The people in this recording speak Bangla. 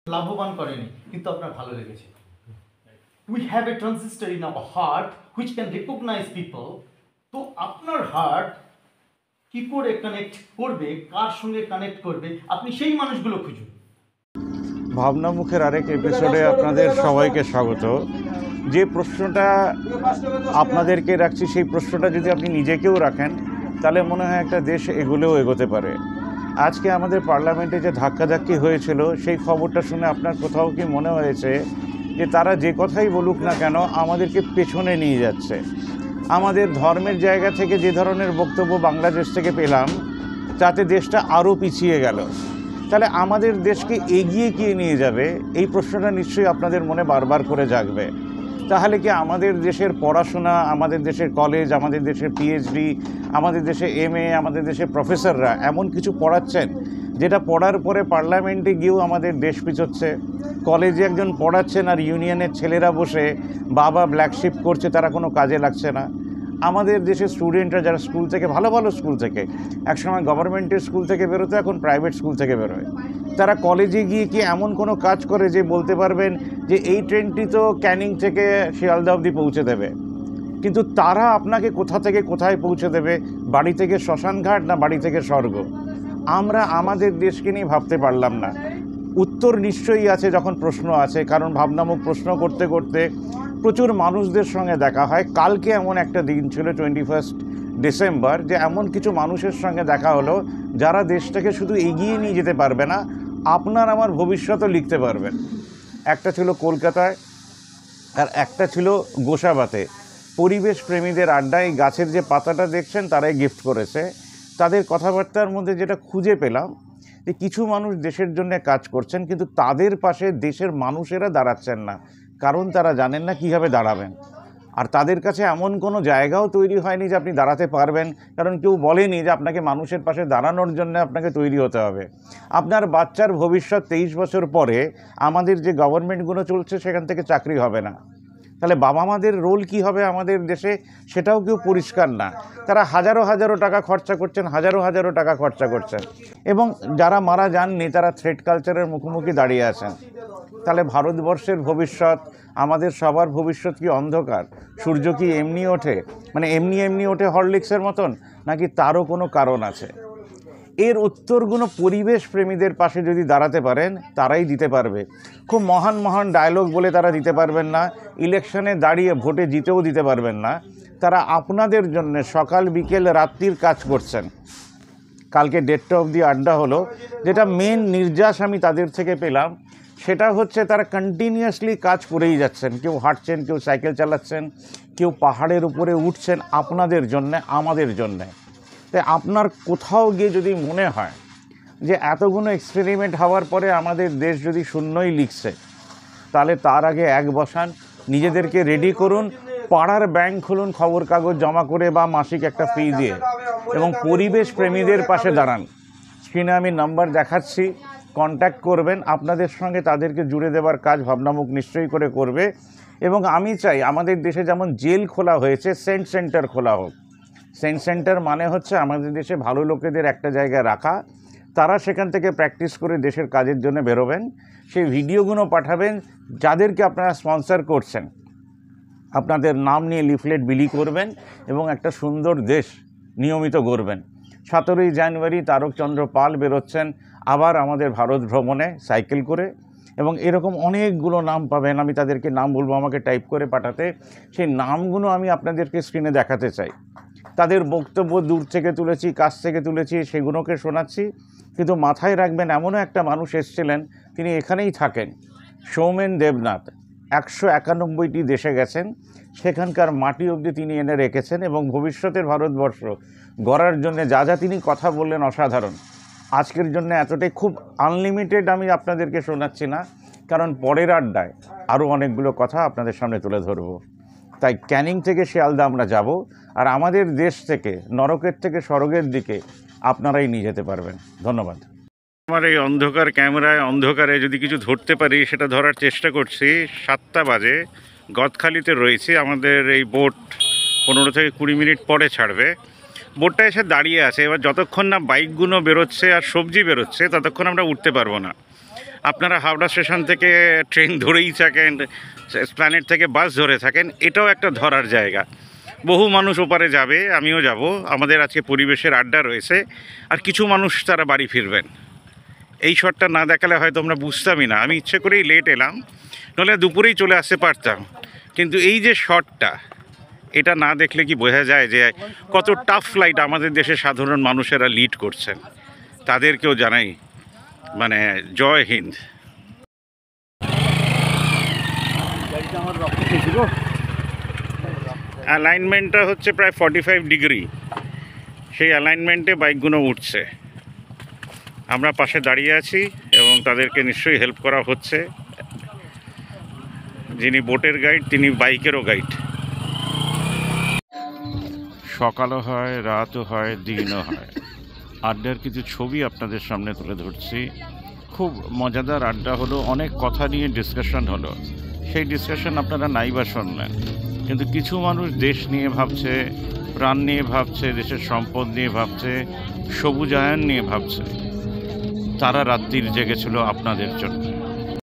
লাভবান করেনি, কিন্তু আপনার ভালো লেগেছে। We have a transistor in our heart which can recognise people. তো আপনার হার্ট কি করে কানেক্ট করবে, কার সঙ্গে কানেক্ট করবে, আপনি সেই মানুষগুলো খুঁজুন। ভাবনা মুখের আরেক এপিসোডে আপনাদের সবাইকে স্বাগত। যে প্রশ্নটা আপনাদেরকে রাখছি, সেই প্রশ্নটা যদি আপনি নিজেকেও রাখেন, তাহলে মনে হয় একটা দেশ এগোলেও এগোতে পারে। আজকে আমাদের পার্লামেন্টে যে ধাক্কাধাক্কি হয়েছিল, সেই খবরটা শুনে আপনার কোথাও কি মনে হয়েছে যে তারা যে কথাই বলুক না কেন আমাদেরকে পেছনে নিয়ে যাচ্ছে? আমাদের ধর্মের জায়গা থেকে যে ধরনের বক্তব্য বাংলাদেশ থেকে পেলাম, তাতে দেশটা আরও পিছিয়ে গেল। তাহলে আমাদের দেশকে এগিয়ে গিয়ে নিয়ে যাবে, এই প্রশ্নটা নিশ্চয়ই আপনাদের মনে বারবার করে জাগবে। তাহলে কি আমাদের দেশের পড়াশোনা, আমাদের দেশের কলেজ, আমাদের দেশের পিএইচডি, আমাদের দেশে এমএ, আমাদের দেশের প্রফেসররা এমন কিছু পড়াচ্ছেন যেটা পড়ার পরে পার্লামেন্টে গিয়েও আমাদের দেশ পিছোচ্ছে? কলেজে একজন পড়াচ্ছেন আর ইউনিয়নের ছেলেরা বসে বাবা ব্ল্যাকশিপ করছে, তারা কোনো কাজে লাগছে না। আমাদের দেশের স্টুডেন্টরা যারা স্কুল থেকে, ভালো ভালো স্কুল থেকে, একসময় গভর্নমেন্টের স্কুল থেকে বেরোতো, এখন প্রাইভেট স্কুল থেকে বেরোয়, তারা কলেজে গিয়ে কি এমন কোনো কাজ করে যে বলতে পারবেন যে এই ট্রেনটি তো ক্যানিং থেকে শিয়ালদা অবধি পৌঁছে দেবে? কিন্তু তারা আপনাকে কোথা থেকে কোথায় পৌঁছে দেবে? বাড়ি থেকে শ্মশানঘাট না বাড়ি থেকে স্বর্গ? আমরা আমাদের দেশকে নিয়ে ভাবতে পারলাম না। উত্তর নিশ্চয়ই আছে যখন প্রশ্ন আছে, কারণ ভাবনামুখ প্রশ্ন করতে করতে প্রচুর মানুষদের সঙ্গে দেখা হয়। কালকে এমন একটা দিন ছিল 21 ডিসেম্বর, যে এমন কিছু মানুষের সঙ্গে দেখা হলো যারা দেশটাকে শুধু এগিয়ে নিয়ে যেতে পারবে না, আপনার আমার ভবিষ্যতও লিখতে পারবেন। একটা ছিল কলকাতায়, আর একটা ছিল গোসাবাতে। পরিবেশ প্রেমীদের আড্ডায় গাছের যে পাতাটা দেখছেন তারাই গিফট করেছে। তাদের কথাবার্তার মধ্যে যেটা খুঁজে পেলাম, যে কিছু মানুষ দেশের জন্য কাজ করছেন, কিন্তু তাদের পাশে দেশের মানুষেরা দাঁড়াচ্ছেন না, কারণ তারা জানেন না কীভাবে দাঁড়াবেন। আর তাদের কাছে এমন কোনো জায়গাও তৈরি হয়নি যে আপনি দাঁড়াতে পারবেন, কারণ কেউ বলেনি যে আপনাকে মানুষের পাশে দাঁড়ানোর জন্য আপনাকে তৈরি হতে হবে। আপনার বাচ্চার ভবিষ্যৎ 23 বছর পরে আমাদের যে গভর্নমেন্টগুলো চলছে সেখান থেকে চাকরি হবে না। তাহলে বাবা মাদের রোল কি হবে আমাদের দেশে, সেটাও কেউ পরিষ্কার না। তারা হাজারো হাজারো টাকা খরচা করছেন, হাজারো হাজারো টাকা খরচা করছেন, এবং যারা মারা যাননি তারা থ্রেড কালচারের মুখোমুখি দাঁড়িয়ে আছেন। তাহলে ভারতবর্ষের ভবিষ্যৎ, আমাদের সবার ভবিষ্যৎ কি অন্ধকার? সূর্য কি এমনি ওঠে, মানে এমনি এমনি ওঠে হরলিক্সের মতন, নাকি তারও কোনো কারণ আছে? এর উত্তরগুলো পরিবেশ প্রেমীদের পাশে যদি দাঁড়াতে পারেন তারাই দিতে পারবে। খুব মহান মহান ডায়লগ বলে তারা দিতে পারবেন না, ইলেকশনে দাঁড়িয়ে ভোটে জিতেও দিতে পারবেন না। তারা আপনাদের জন্য সকাল বিকেল রাত্রির কাজ করছেন। কালকে 1:30 অবধি আড্ডা হলো, যেটা মেন নির্যাস আমি তাদের থেকে পেলাম, সেটা হচ্ছে তারা কন্টিনিউয়াসলি কাজ করেই যাচ্ছেন। কেউ হাঁটছেন, কেউ সাইকেল চালাচ্ছেন, কেউ পাহাড়ের উপরে উঠছেন আপনাদের জন্যে, আমাদের জন্যে। তাই আপনার কোথাও গিয়ে যদি মনে হয় যে এতগুলো এক্সপেরিমেন্ট হওয়ার পরে আমাদের দেশ যদি শূন্যই লিখছে, তাহলে তার আগে এক বসান, নিজেদেরকে রেডি করুন, পাড়ার ব্যাংক খুলুন খবর কাগজ জমা করে বা মাসিক একটা ফি দিয়ে, এবং পরিবেশ প্রেমীদের পাশে দাঁড়ান। স্ক্রিনে আমি নাম্বার দেখাচ্ছি, কন্ট্যাক্ট করবেন। আপনাদের সঙ্গে তাদেরকে জুড়ে দেওয়ার কাজ ভাবনামুখ নিশ্চয়ই করে করবে। এবং আমি চাই আমাদের দেশে যেমন জেল খোলা হয়েছে, সেন্ট সেন্টার খোলা হোক। সেন্ট সেন্টার মানে হচ্ছে আমাদের দেশে ভালো লোকেদের একটা জায়গায় রাখা, তারা সেখান থেকে প্র্যাকটিস করে দেশের কাজের জন্য বেরোবেন। সেই ভিডিওগুলো পাঠাবেন, যাদেরকে আপনারা স্পন্সর করছেন আপনাদের নাম নিয়ে লিফলেট বিলি করবেন, এবং একটা সুন্দর দেশ নিয়মিত গড়বেন। 17ই জানুয়ারি তারকচন্দ্র পাল বেরোচ্ছেন আবার আমাদের ভারত ভ্রমণে সাইকেল করে, এবং এরকম অনেকগুলো নাম পাবেন। আমি তাদেরকে নাম বলবো, আমাকে টাইপ করে পাঠাতে, সেই নামগুলো আমি আপনাদেরকে স্ক্রিনে দেখাতে চাই। তাদের বক্তব্য দূর থেকে তুলেছি, কাছ থেকে তুলেছি, সেগুলোকে শোনাচ্ছি। কিন্তু মাথায় রাখবেন, এমনও একটা মানুষ এসেছিলেন, তিনি এখানেই থাকেন, সৌমেন দেবনাথ। 191টি দেশে গেছেন, সেখানকার মাটি অবধি তিনি এনে রেখেছেন, এবং ভবিষ্যতের ভারতবর্ষ গড়ার জন্য যা যা তিনি কথা বললেন অসাধারণ। আজকের জন্য এতটাই, খুব আনলিমিটেড আমি আপনাদেরকে শোনাচ্ছি না, কারণ পরের আড্ডায় আরও অনেকগুলো কথা আপনাদের সামনে তুলে ধরবো। তাই ক্যানিং থেকে শিয়ালদা আমরা যাব, আর আমাদের দেশ থেকে নরকের থেকে স্বর্গের দিকে আপনারাই নিয়ে যেতে পারবেন। ধন্যবাদ। আমার এই অন্ধকার ক্যামেরায়, অন্ধকারে যদি কিছু ধরতে পারি সেটা ধরার চেষ্টা করছি। 7টা বাজে, গদখালিতে রয়েছি। আমাদের এই বোট 15 থেকে 20 মিনিট পরে ছাড়বে। বোটটা এসে দাঁড়িয়ে আছে, এবার যতক্ষণ না বাইকগুলো বেরোচ্ছে আর সবজি বেরোচ্ছে ততক্ষণ আমরা উঠতে পারবো না। আপনারা হাওড়া স্টেশন থেকে ট্রেন ধরেই থাকেন, এসপ্ল্যানেড থেকে বাস ধরে থাকেন, এটাও একটা ধরার জায়গা। বহু মানুষ ওপারে যাবে, আমিও যাব। আমাদের আজকে পরিবেশের আড্ডা রয়েছে, আর কিছু মানুষ তারা বাড়ি ফিরবেন। এই শটটা না দেখালে হয়তো আমরা বুঝতামই না। আমি ইচ্ছে করেই লেট এলাম, নাহলে দুপুরেই চলে আসতে পারতাম। কিন্তু এই যে শটটা, এটা না দেখলে কি বোঝা যায় যে কত টাফ ফ্লাইট আমাদের দেশে সাধারণ মানুষেরা লিড করছেন। তাদেরকেও জানাই মানে জয় হিন্দ। অ্যালাইনমেন্টটা হচ্ছে প্রায় 45 ডিগ্রি, সেই অ্যালাইনমেন্টে বাইকগুলো উঠছে। আমরা পাশে দাঁড়িয়ে আছি এবং তাদেরকে নিশ্চয়ই হেল্প করা হচ্ছে। যিনি বোটের গাইড তিনি বাইকেরও গাইড। সকালও হয়, রাতও হয়, দিনও হয়। আড্ডার কিছু ছবি আপনাদের সামনে তুলে ধরছি। খুব মজাদার আড্ডা হলো, অনেক কথা নিয়ে ডিসকাশন হলো। সেই ডিসকাশন আপনারা নাইবা শুনলেন, কিন্তু কিছু মানুষ দেশ নিয়ে ভাবছে, প্রাণ নিয়ে ভাবছে, দেশের সম্পদ নিয়ে ভাবছে, সবুজায়ন নিয়ে ভাবছে। তারা রাত্রির জেগেছিল আপনাদের জন্য।